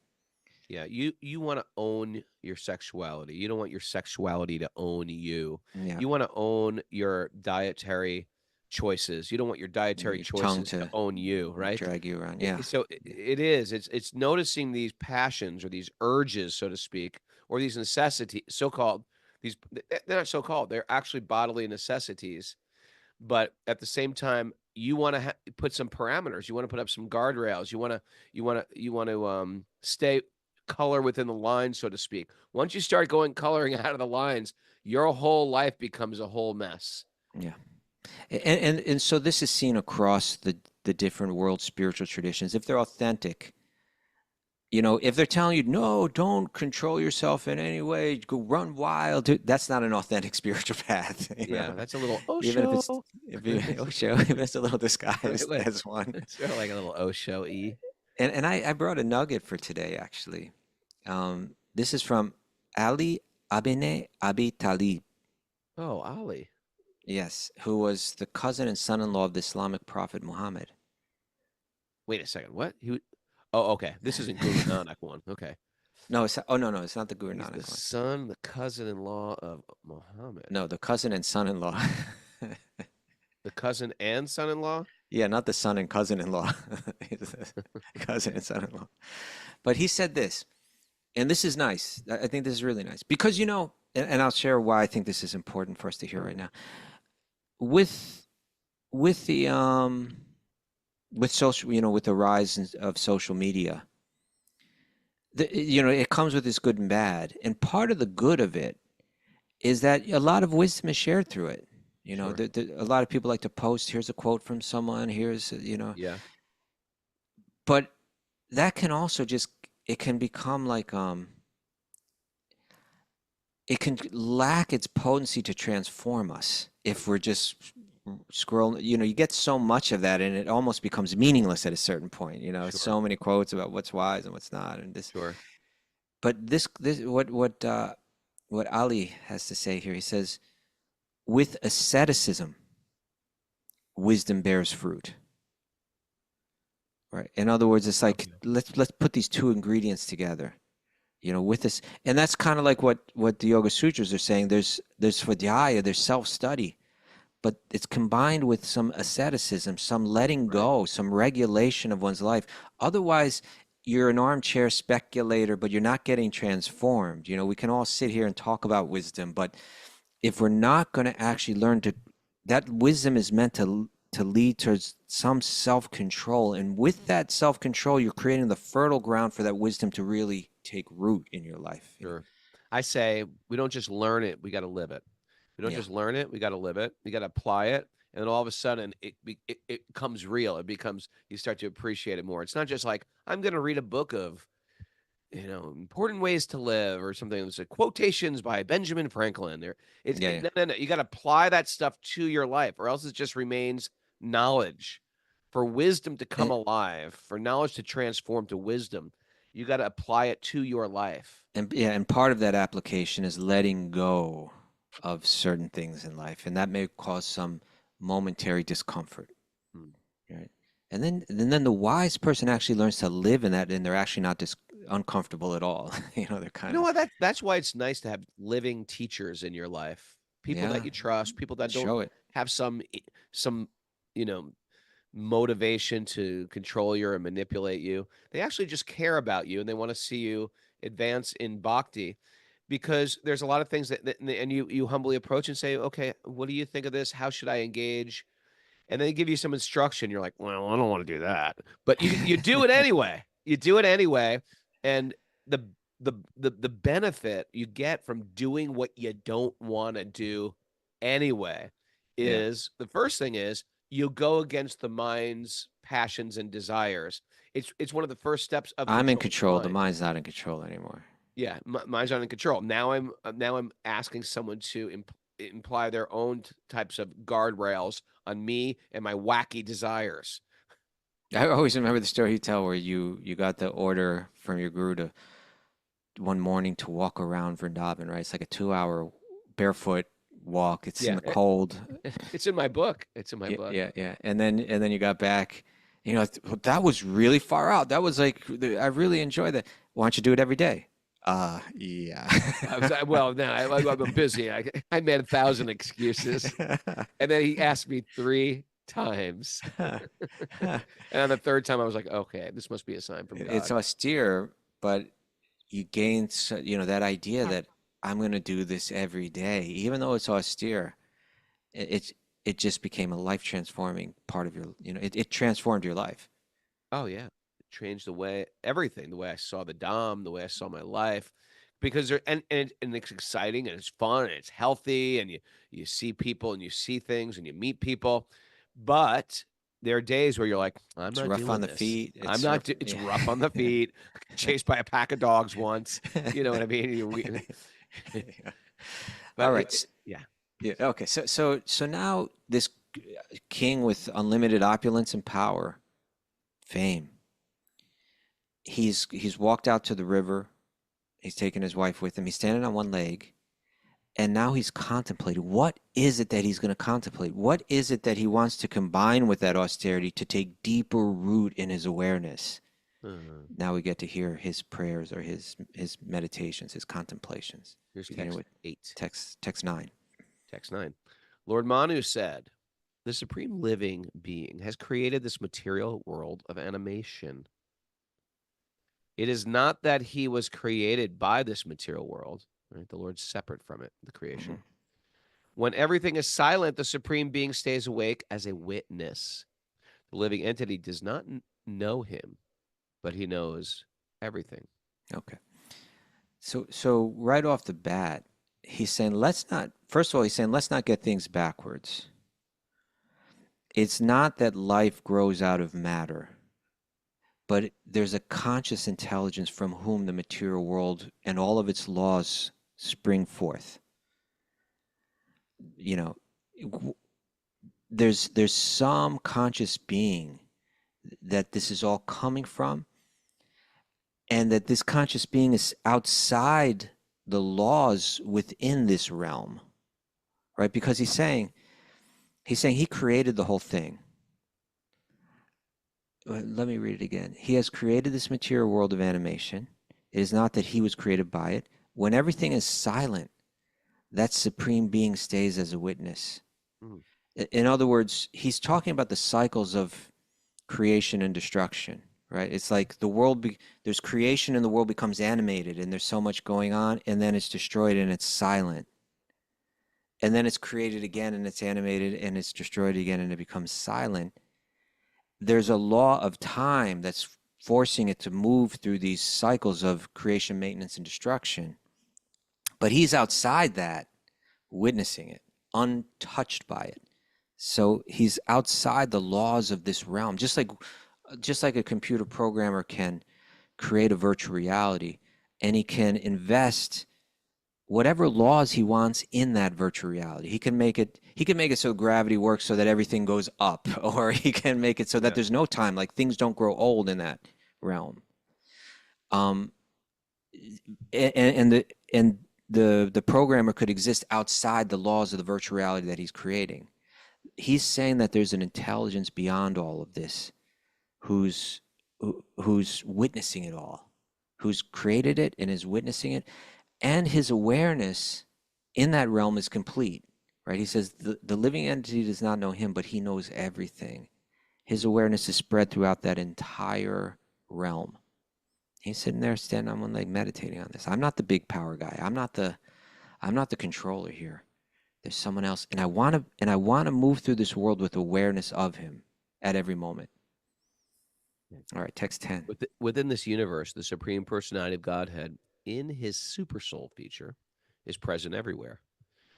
Yeah, you want to own your sexuality. You don't want your sexuality to own you. Yeah, You want to own your dietary choices. You don't want your dietary your tongue choices to to own you, right? drag you around. Yeah, So it is. It's noticing these passions or these urges, so to speak, or these necessities, so-called. They're not so-called. They're actually bodily necessities. But at the same time, you want to put some parameters. You want to put up some guardrails. You want to stay color within the lines, so to speak. Once you start going coloring out of the lines, your whole life becomes a whole mess. yeah. And so this is seen across the different world spiritual traditions. If they're authentic, if they're telling you, no, don't control yourself in any way, go run wild, that's not an authentic spiritual path. Yeah, that's a little Even if Osho. if it's a little disguised Wait. as one. It's sort of like a little Osho-y. And I brought a nugget for today, actually. This is from Ali Abi Talib. Oh, Ali. Yes, who was the cousin and son-in-law of the Islamic prophet Muhammad. Wait a second. What? Oh, okay. This isn't Guru Nanak one. Okay. No, it's not the Guru He's Nanak the one. son, the cousin-in-law of Muhammad. No, the cousin and son-in-law. The cousin and son-in-law? Yeah, not the son and cousin-in-law. Cousin and son-in-law. But he said this, and this is nice. I think this is really nice because, and I'll share why I think this is important for us to hear right now. With the with social, with the rise of social media, it comes with its good and bad, and part of the good of it is that a lot of wisdom is shared through it. Sure. A lot of people like to post, here's a quote from someone, here's, Yeah. but that can also it can become like, it can lack its potency to transform us if we're just scroll, you get so much of that and it almost becomes meaningless at a certain point. Sure. So many quotes about what's wise and what's not, and this. Sure. But this what Ali has to say here, he says, with asceticism, wisdom bears fruit. Right. In other words, it's like let's put these two ingredients together. With this, and that's kind of like what the Yoga Sutras are saying. There's svadhyaya, there's self-study, but it's combined with some asceticism, some letting go, some regulation of one's life. Otherwise, you're an armchair speculator, but you're not getting transformed. We can all sit here and talk about wisdom, but if we're not going to actually learn that wisdom is meant to lead towards some self-control. And with that self-control, you're creating the fertile ground for that wisdom to really take root in your life. Sure. I say we don't just learn it, we got to live it. We don't just learn it, we got to live it. We got to apply it. And then all of a sudden it becomes real. It becomes, you start to appreciate it more. It's not just like, I'm going to read a book of, important ways to live or something. It's like quotations by Benjamin Franklin. No. You got to apply that stuff to your life, or else it just remains knowledge. For wisdom to come alive, for knowledge to transform to wisdom, you got to apply it to your life. And part of that application is letting go of certain things in life, and that may cause some momentary discomfort. Right? And then the wise person actually learns to live in that, and they're actually not uncomfortable at all. They're kind of. What? That's why it's nice to have living teachers in your life, people that you trust, people that don't have some motivation to control you or manipulate you. They actually just care about you, and they want to see you advance in bhakti, because there's a lot of things and you humbly approach and say, okay, what do you think of this? How should I engage? And they give you some instruction. You're like, well, I don't want to do that, but you do it anyway. You do it anyway, and the benefit you get from doing what you don't want to do anyway is the first thing is you go against the mind's passions and desires. It's one of the first steps of. I'm in control. The mind's not in control anymore. Yeah, mine's not in control. Now I'm asking someone to imply their own types of guardrails on me and my wacky desires. I always remember the story you tell where you got the order from your guru to one morning to walk around Vrindavan, right? It's like a 2-hour barefoot walk. It's in the cold. It's in my book. It's in my book. Yeah. And then you got back. That was really far out. That was like, I really enjoyed that. Why don't you do it every day? Yeah. I'm busy. I made 1,000 excuses. And then he asked me 3 times. And on the third time, I was like, okay, this must be a sign from God. It's austere, but you gain, that idea that I'm going to do this every day, even though it's austere. It just became a life transforming part of your, it transformed your life. Oh yeah. It changed the way I saw the Dham, the way I saw my life, because and it's exciting and it's fun and it's healthy, and you see people and you see things and you meet people, but there are days where you're like, it's rough on the feet. It's rough on the feet. Chased by a pack of dogs once. You know what I mean? All right. Yeah. Okay. So now this king with unlimited opulence and power, fame. He's walked out to the river. He's taken his wife with him. He's standing on one leg. And now he's contemplating. What is it that he's going to contemplate? What is it that he wants to combine with that austerity to take deeper root in his awareness? Now we get to hear his prayers or his meditations, his contemplations. Here's text 8. Text 9. Text 9. Lord Manu said, the supreme living being has created this material world of animation. It is not that he was created by this material world. Right? The Lord's separate from it, the creation. Mm-hmm. When everything is silent, the supreme being stays awake as a witness. The living entity does not know him, but he knows everything. Okay. So right off the bat, he's saying, let's not get things backwards. It's not that life grows out of matter, but there's a conscious intelligence from whom the material world and all of its laws spring forth. there's some conscious being that this is all coming from, and that this conscious being is outside the laws within this realm, right? Because he's saying he created the whole thing. Let me read it again. He has created this material world of animation. It is not that he was created by it. When everything is silent, that supreme being stays as a witness. Mm. In other words, he's talking about the cycles of creation and destruction, right? It's like the world, there's creation and the world becomes animated and there's so much going on, and then it's destroyed and it's silent. And then it's created again and it's animated and it's destroyed again and it becomes silent. There's a law of time that's forcing it to move through these cycles of creation, maintenance, and destruction. But he's outside that, witnessing it, untouched by it. So he's outside the laws of this realm, just like a computer programmer can create a virtual reality, and he can invest whatever laws he wants in that virtual reality. He can make it so gravity works so that everything goes up, or he can make it so that there's no time, like things don't grow old in that realm. And the programmer could exist outside the laws of the virtual reality that he's creating. He's saying that there's an intelligence beyond all of this, who's witnessing it all, who's created it and is witnessing it, and his awareness in that realm is complete, right? He says the living entity does not know him, but he knows everything. His awareness is spread throughout that entire realm. He's sitting there standing on one leg meditating on this. I'm not the big power guy. I'm not the controller here. There's someone else, and I want to move through this world with awareness of him at every moment. All right, text 10. Within this universe, the Supreme Personality of Godhead, in his super soul feature, is present everywhere,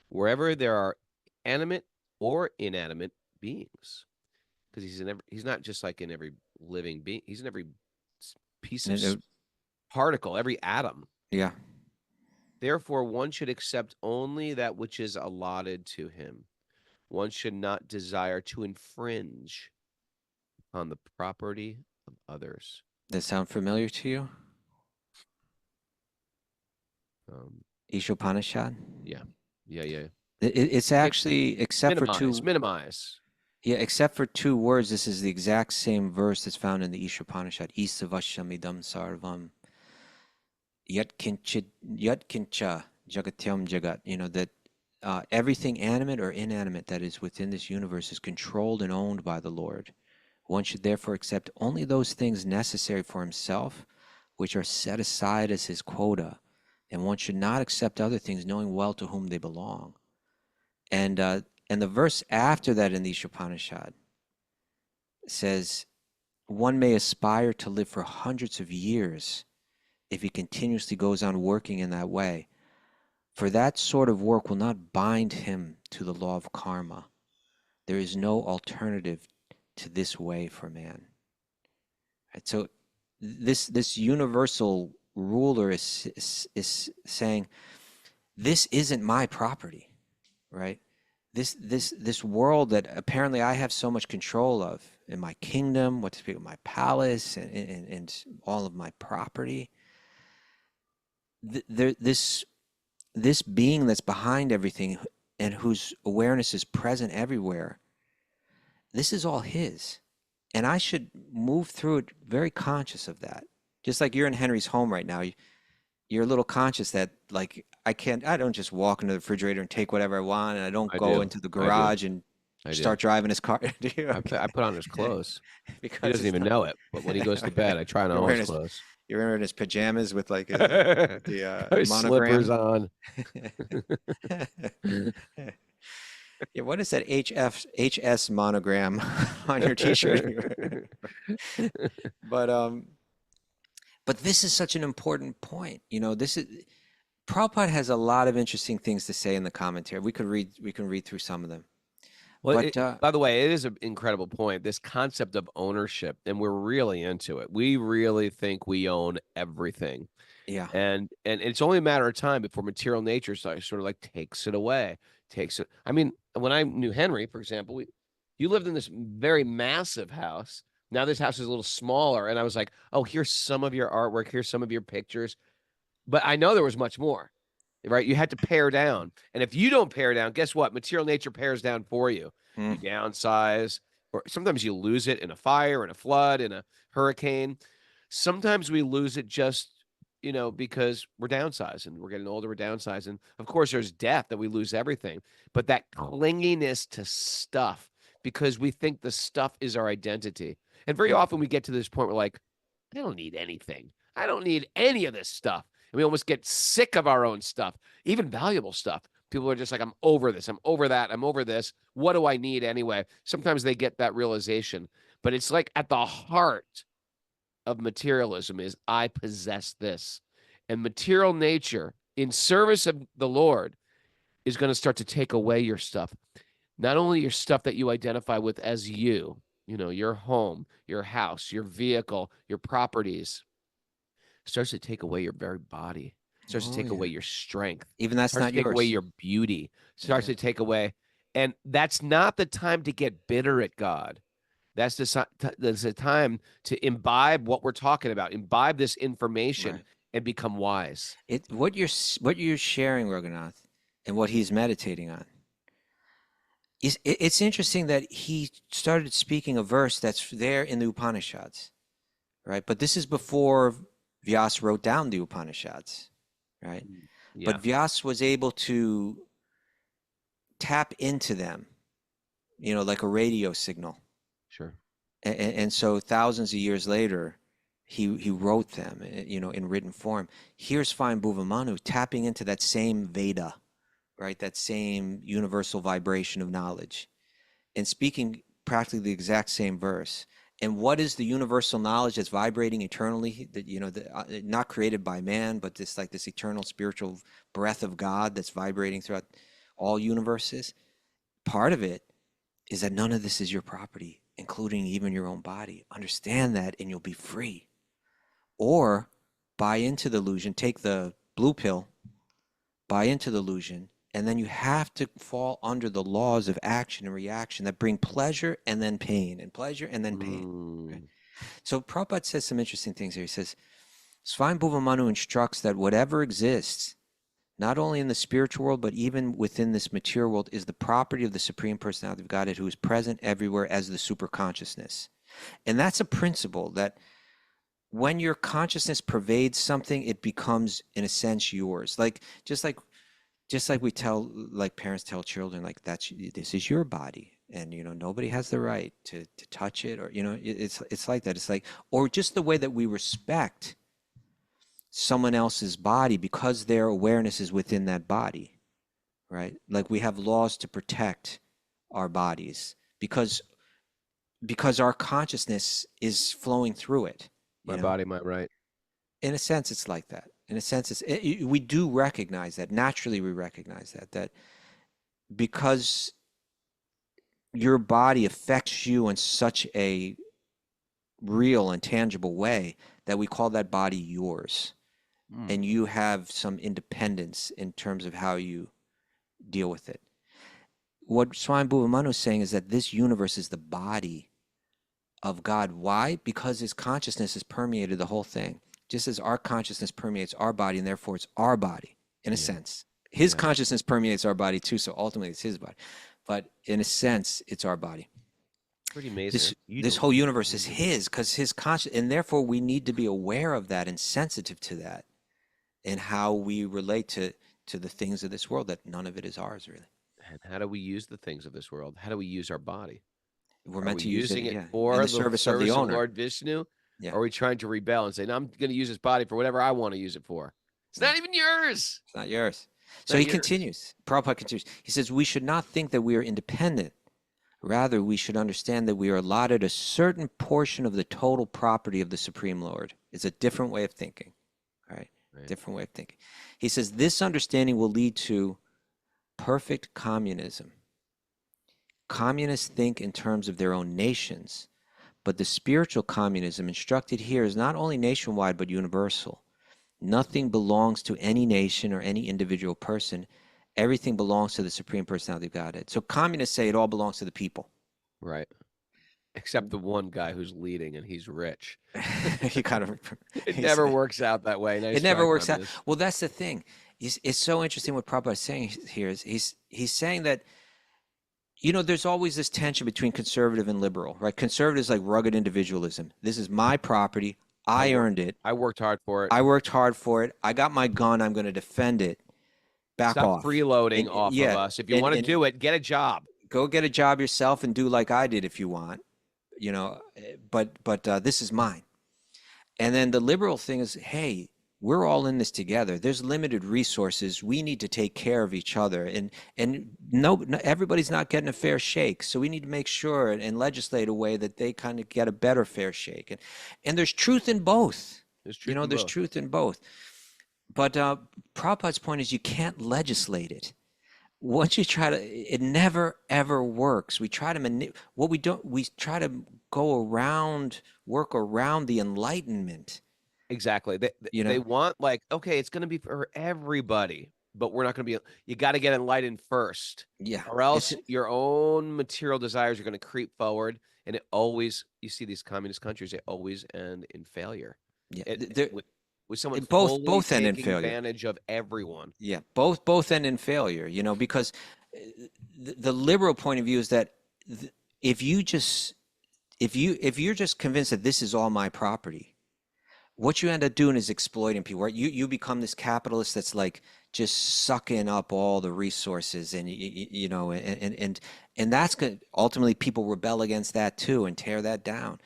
wherever there are animate or inanimate beings. Because he's not just like in every living being. He's in every piece of particle, every atom. Yeah. Therefore, one should accept only that which is allotted to him. One should not desire to infringe on the property of others. Does that sound familiar to you? Ishopanishad? Yeah. It's actually, except for two. Minimize. Yeah, except for two words, this is the exact same verse that's found in the Ishopanishad. Isavashamidam sarvam yatkincha jagatyam jagat. That everything animate or inanimate that is within this universe is controlled and owned by the Lord. One should therefore accept only those things necessary for himself, which are set aside as his quota, and one should not accept other things, knowing well to whom they belong. And the verse after that in the Ishopanishad says, one may aspire to live for hundreds of years if he continuously goes on working in that way, for that sort of work will not bind him to the law of karma. There is no alternative to this way for man. Right? So this universal ruler is saying, this isn't my property, right? This world that apparently I have so much control of in my kingdom, what to speak of my palace and all of my property. This being that's behind everything and whose awareness is present everywhere, this is all his. And I should move through it very conscious of that. Just like you're in Henry's home right now, you're a little conscious that, like, I don't just walk into the refrigerator and take whatever I want, and I don't go into the garage and start driving his car. Do you? Okay. I put on his clothes. Because he doesn't even know it, but when he goes to bed, I try on all his clothes. You're wearing his pajamas with like the monogram. Slippers on. Yeah, what is that HS monogram on your T-shirt? But this is such an important point. Prabhupada has a lot of interesting things to say in the commentary. We can read through some of them. Well, by the way, it is an incredible point. This concept of ownership, and we're really into it. We really think we own everything. Yeah. And it's only a matter of time before material nature sort of like takes it away. I mean, when I knew Henry, for example, You lived in this very massive house. Now this house is a little smaller. And I was like, oh, here's some of your artwork. Here's some of your pictures. But I know there was much more, right? You had to pare down. And if you don't pare down, guess what? Material nature pares down for you. You downsize, or sometimes you lose it in a fire, in a flood, in a hurricane. Sometimes we lose it just, because we're downsizing. We're getting older, we're downsizing. Of course, there's death that we lose everything. But that clinginess to stuff, because we think the stuff is our identity. And very often we get to this point where, like, I don't need anything. I don't need any of this stuff. And we almost get sick of our own stuff, even valuable stuff. People are just like, I'm over this. I'm over that. I'm over this. What do I need anyway? Sometimes they get that realization. But it's like at the heart of materialism is I possess this. And material nature in service of the Lord is going to start to take away your stuff. Not only your stuff that you identify with as your home, your house, your vehicle, your properties, starts to take away your very body, starts to take away your strength. Even that's starts not to take yours. away your beauty, starts to take away. And that's not the time to get bitter at God. That's the time to imbibe what we're talking about, imbibe this information and become wise. What you're sharing, Raghunath, and what he's meditating on, it's interesting that he started speaking a verse that's there in the Upanishads, right? But this is before Vyasa wrote down the Upanishads, right? Yeah. But Vyasa was able to tap into them, like a radio signal. Sure. And so thousands of years later, he wrote them, in written form. Here's Swayam Bhuva Manu tapping into that same Veda, right? That same universal vibration of knowledge, and speaking practically the exact same verse. And what is the universal knowledge that's vibrating eternally, that, not created by man, but this eternal spiritual breath of God that's vibrating throughout all universes? Part of it is that none of this is your property, including even your own body. Understand that and you'll be free. Or buy into the illusion, take the blue pill, buy into the illusion, and then you have to fall under the laws of action and reaction that bring pleasure and then pain, and pleasure and then pain. Right? So Prabhupada says some interesting things here. He says, Swayam Bhuva Manu instructs that whatever exists, not only in the spiritual world, but even within this material world, is the property of the Supreme Personality of Godhead, who is present everywhere as the superconsciousness. And that's a principle that when your consciousness pervades something, it becomes, in a sense, yours. Just like we tell, like parents tell children, like, this is your body, and nobody has the right to touch it, or it's like that. It's like, or just the way that we respect someone else's body because their awareness is within that body, right? Like we have laws to protect our bodies because our consciousness is flowing through it. My body, my right. In a sense, it's like that. In a sense, we do recognize that. Naturally, we recognize that because your body affects you in such a real and tangible way that we call that body yours. And you have some independence in terms of how you deal with it. What Swayam Bhuva Manu is saying is that this universe is the body of God. Why? Because his consciousness has permeated the whole thing. Just as our consciousness permeates our body, and therefore it's our body, in a sense. His consciousness permeates our body too, so ultimately it's his body. But in a sense, it's our body. Pretty amazing. This whole universe is his, because his conscious, and therefore we need to be aware of that and sensitive to that, and how we relate to the things of this world, that none of it is ours, really. And how do we use the things of this world? How do we use our body? We're meant to use using it for in the the service of the owner. Lord Vishnu? Yeah. Or are we trying to rebel and say, no, I'm going to use this body for whatever I want to use it for? It's not even yours. It's not yours. So he continues. Prabhupada continues. He says, we should not think that we are independent. Rather, we should understand that we are allotted a certain portion of the total property of the Supreme Lord. It's a different way of thinking. All right? Different way of thinking. He says, this understanding will lead to perfect communism. Communists think in terms of their own nations, but the spiritual communism instructed here is not only nationwide but universal. Nothing belongs to any nation or any individual person. Everything belongs to the Supreme Personality of Godhead. So communists say it all belongs to the people. Right. Except the one guy who's leading and he's rich. He kind of It he's- never works out that way. Nice it never try, works out. communist. Well, that's the thing. It's so interesting what Prabhupada is saying here. Is he's saying that, you know, there's always this tension between conservative and liberal, right? Conservative is like rugged individualism. This is my property. I earned it. I worked hard for it. I worked hard for it. I got my gun. I'm going to defend it. Back Stop off. freeloading And- off yeah, of us. If you want to and do it, get a job. go get a job yourself and do like I did if you want, you know, but this is mine. And then the liberal thing is, hey, we're all in this together. There's limited resources. We need to take care of each other, and no, everybody's not getting a fair shake. So we need to make sure and legislate a way that they kind of get a better fair shake. And there's truth in both. There's truth You know, in there's both. truth in both. But Prabhupada's point is you can't legislate it. Once you try to, it never ever works. We try to we try to go around, work around the enlightenment. Exactly. They You they know? want, like, okay, it's going to be for everybody, but we're not going to be. You got to get enlightened first, Yeah. or else your own material desires are going to creep forward, and it always. You see these communist countries; they always end in failure. Yeah. With someone both fully end in taking failure. advantage of everyone. Yeah, both end in failure, you know, because the liberal point of view is that if you're just convinced that this is all my property, what you end up doing is exploiting people, right? You become this capitalist that's like just sucking up all the resources, and you know, and that's going to ultimately people rebel against that too and tear that down.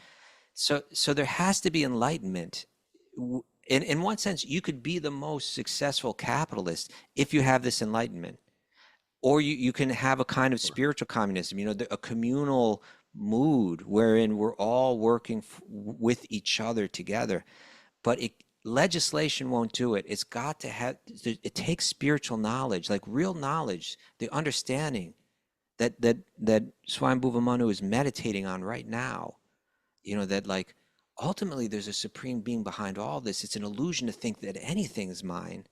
So there has to be enlightenment. In one sense, you could be the most successful capitalist if you have this enlightenment, or you can have a kind of spiritual communism, you know, a communal mood wherein we're all working with each other together. But legislation won't do it. It's got to have, it takes spiritual knowledge, like real knowledge, the understanding that Swayambhuva Manu is meditating on right now, you know, that like, ultimately, there's a supreme being behind all this. It's an illusion to think that anything is mine.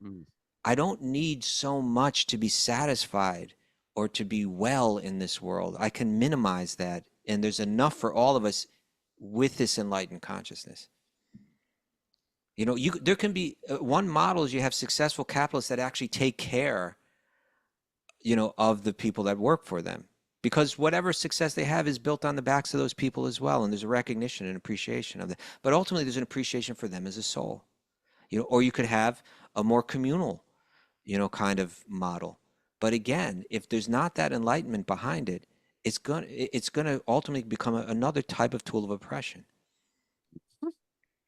Mm. I don't need so much to be satisfied or to be well in this world. I can minimize that. And there's enough for all of us with this enlightened consciousness. You know, there can be one model is you have successful capitalists that actually take care, you know, of the people that work for them. Because whatever success they have is built on the backs of those people as well. And there's a recognition and appreciation of that. But ultimately, there's an appreciation for them as a soul. You know, or you could have a more communal, you know, kind of model. But again, if there's not that enlightenment behind it, it's gonna ultimately become another type of tool of oppression.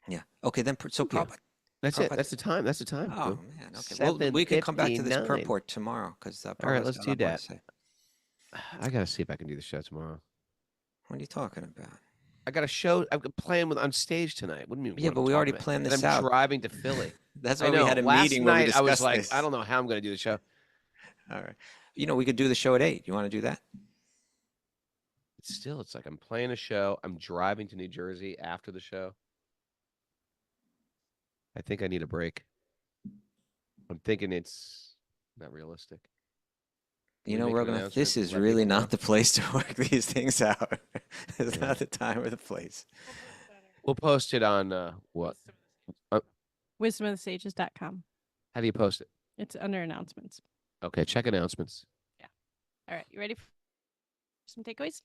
Yeah. Okay, then so probably That's it. That's the time. That's the time. oh man, okay. Well, we can come back to this 7:59. purport tomorrow because All right, let's do that. I gotta see if I can do the show tomorrow. What are you talking about? I got a show. I'm playing on stage tonight. What do you mean? Yeah, what but I'm we talking already about? planned And this I'm out. driving to Philly. That's I why we know. had a Last meeting where we night I was discussed like, this. I don't know how I'm going to do the show. All right. You know, we could do the show at 8. You want to do that? It's like I'm playing a show. I'm driving to New Jersey after the show. I think I need a break. I'm thinking it's not realistic. You We know, make an Raghunath, this announcement, is let really people know. not the place to work these things out. It's Yeah. not the time or the place. We'll post it on what? Wisdomofthesages.com. How do you post it? It's under announcements. Okay, check announcements. All right, you ready for some takeaways?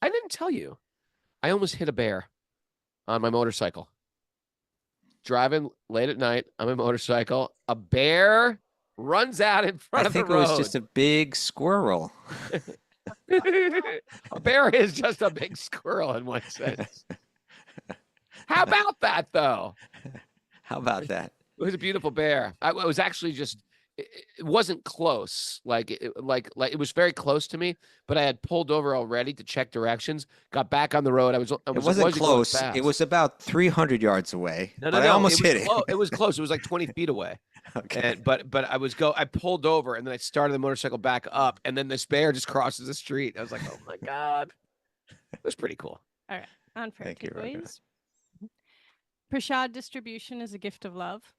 I didn't tell you. I almost hit a bear on my motorcycle. Driving late at night on my motorcycle. A bear runs out in front I of the think it road. was just a big squirrel. A bear is just a big squirrel in one sense. How about that, though? How about that? It was a beautiful bear. I was actually just. It wasn't close. Like it was very close to me, but I had pulled over already to check directions. Got back on the road. It wasn't close. It was about 300 yards away. No, but I almost hit it. It was close. It was like 20 feet away. Okay. But I pulled over and then I started the motorcycle back up, and then this bear just crosses the street. I was like, oh my God. It was pretty cool. All right, on for Thank you, Raghunath. takeaways. Prashad distribution is a gift of love.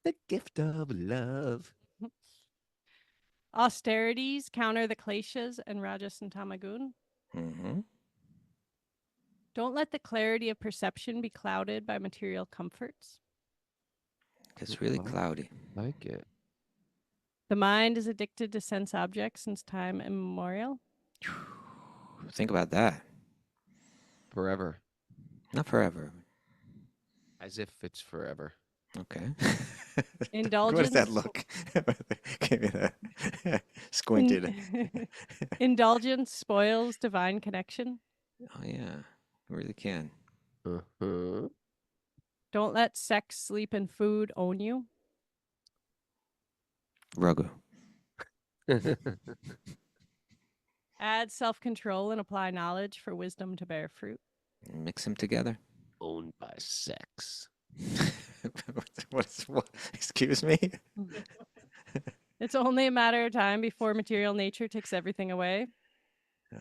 The gift of love. Austerities counter the kleshas and rajas and tamagun. Mm-hmm. Don't let the clarity of perception be clouded by material comforts. It's really cloudy. Like it. The mind is addicted to sense objects since time immemorial. Think about that. Forever. Not forever. As if it's forever. Okay. Indulgence. What does that look? Give me that. Squinted. Indulgence spoils divine connection. Oh, yeah. It really can. Uh-huh. Don't let sex, sleep, and food own you. Raghu. Add self-control and apply knowledge for wisdom to bear fruit. Mix them together. Owned by sex. What? Excuse me? It's only a matter of time before material nature takes everything away.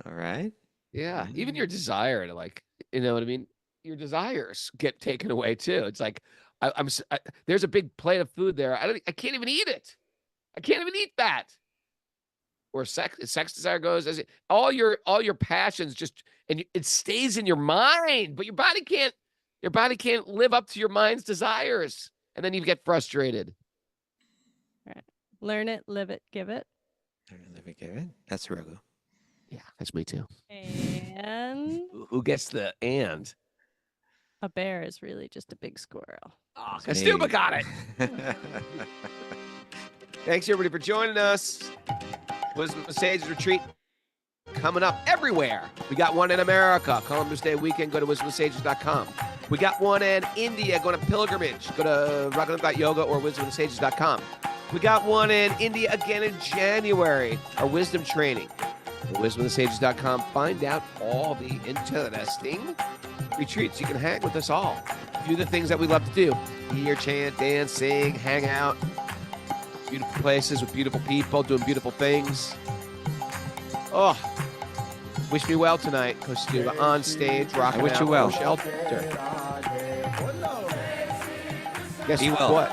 All right. Yeah. Even your desire to like, you know what I mean? Your desires get taken away too. It's like, there's a big plate of food there. I can't even eat it. I can't even eat that. Or sex desire goes as all your passions just, and it stays in your mind, but your body can't live up to your mind's desires. And then you get frustrated. Right. Learn it, live it, give it. Learn it, live it, give it. That's Raghu. Yeah, that's me too. And Who gets the and? a bear is really just a big squirrel. Oh, Kastuba got it. Thanks everybody for joining us. Wisdom Sages Retreat coming up everywhere. We got one in America, Columbus Day weekend. Go to wisdomsages.com. We got one in India, going to pilgrimage. Go to raghunath.yoga or wisdomsages.com. We got one in India again in January, our wisdom training. Go to wisdomsages.com. Find out all the interesting retreats. You can hang with us all. Do the things that we love to do. Hear, chant, dance, sing, hang out. Beautiful places with beautiful people doing beautiful things. Oh, wish me well tonight, Kastuba, on stage, rocking out. I wish you well. Shelter. Guess Be well. what?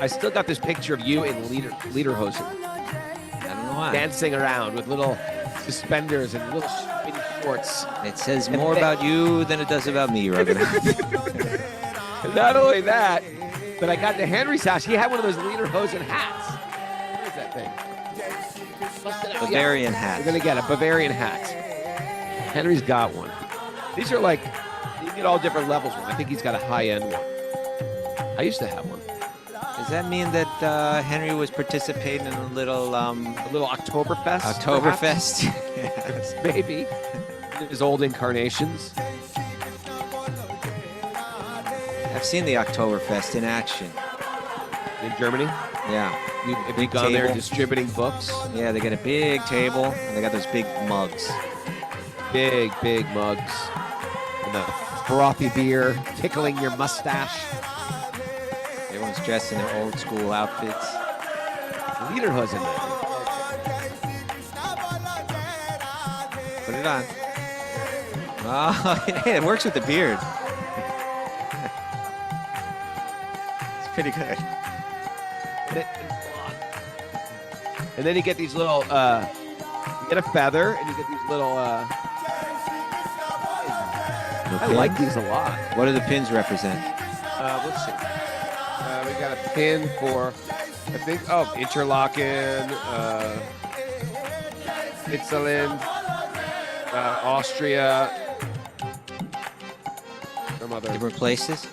I still got this picture of you in lederhosen, I don't know why. dancing around with little suspenders and little mini shorts. It says more about you than it does about me, Raghunath. And not only that, but I got to Henry's house. He had one of those lederhosen hats. What is that thing? Bavarian hat. We're going to get a Bavarian hat. Henry's got one. These are like, you get all different levels. I think he's got a high-end one. I used to have one. Does that mean that Henry was participating in a little Oktoberfest? Oktoberfest? Yes. Maybe. His old incarnations. I've seen the Oktoberfest in action. In Germany? Yeah. Have you Big gone there table. distributing books? Yeah, they got a big table and they got those big mugs. Big, big mugs. And the frothy beer tickling your mustache. Everyone's dressed in their old school outfits. Lederhosen, man. Put it on. Oh, yeah, it works with the beard. It's pretty good. And then you get these little, you get a feather, and you get these little, I like these a lot. What do the pins represent? Let's see. We got a pin for, I think, Interlaken, Switzerland, Austria, some other. Different places?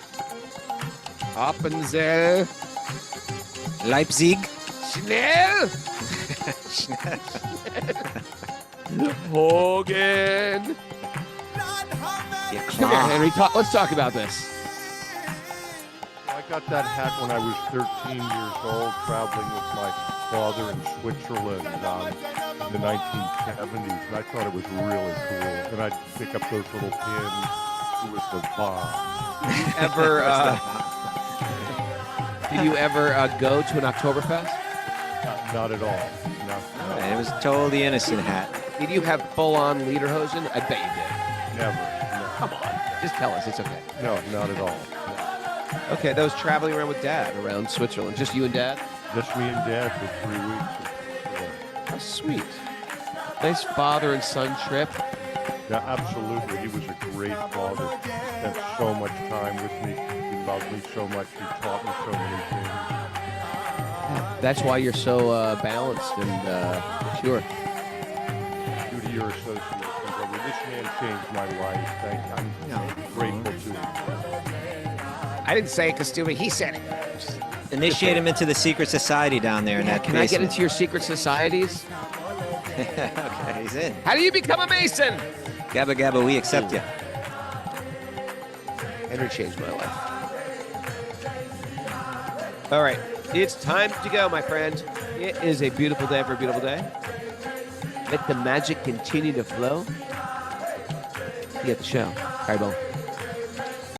Appenzell, Leipzig? Schnell, Hogan. Yeah, Come here, Henry. Let's talk about this. I got that hat when I was 13 years old, traveling with my father in Switzerland in the 1970s, and I thought it was really cool. And I'd pick up those little pins. It was the bomb. Did you ever go to an Oktoberfest? Not at all. No. And it was a totally innocent hat. Did you have full-on lederhosen? I bet you did. Never. No. Come on, just tell us. It's okay. No, not at all. Okay, that was traveling around with Dad around Switzerland. Just you and Dad? Just me and Dad for 3 weeks. Yeah. How sweet. Nice father and son trip. Yeah, absolutely. He was a great father. He spent so much time with me. He loved me so much. He taught me so many things. That's why you're so balanced and mature. Due to your association, brother, this man changed my life. I'm grateful to him. I didn't say it, Kostumi. He said it. Initiate him into the secret society down there in that Can I get into your secret societies? Okay, he's in. How do you become a Mason? Gabba Gabba, we accept you. Henry changed my life. All right, it's time to go, my friend. It is a beautiful day for a beautiful day. Let the magic continue to flow. You get the show. All right, Bo.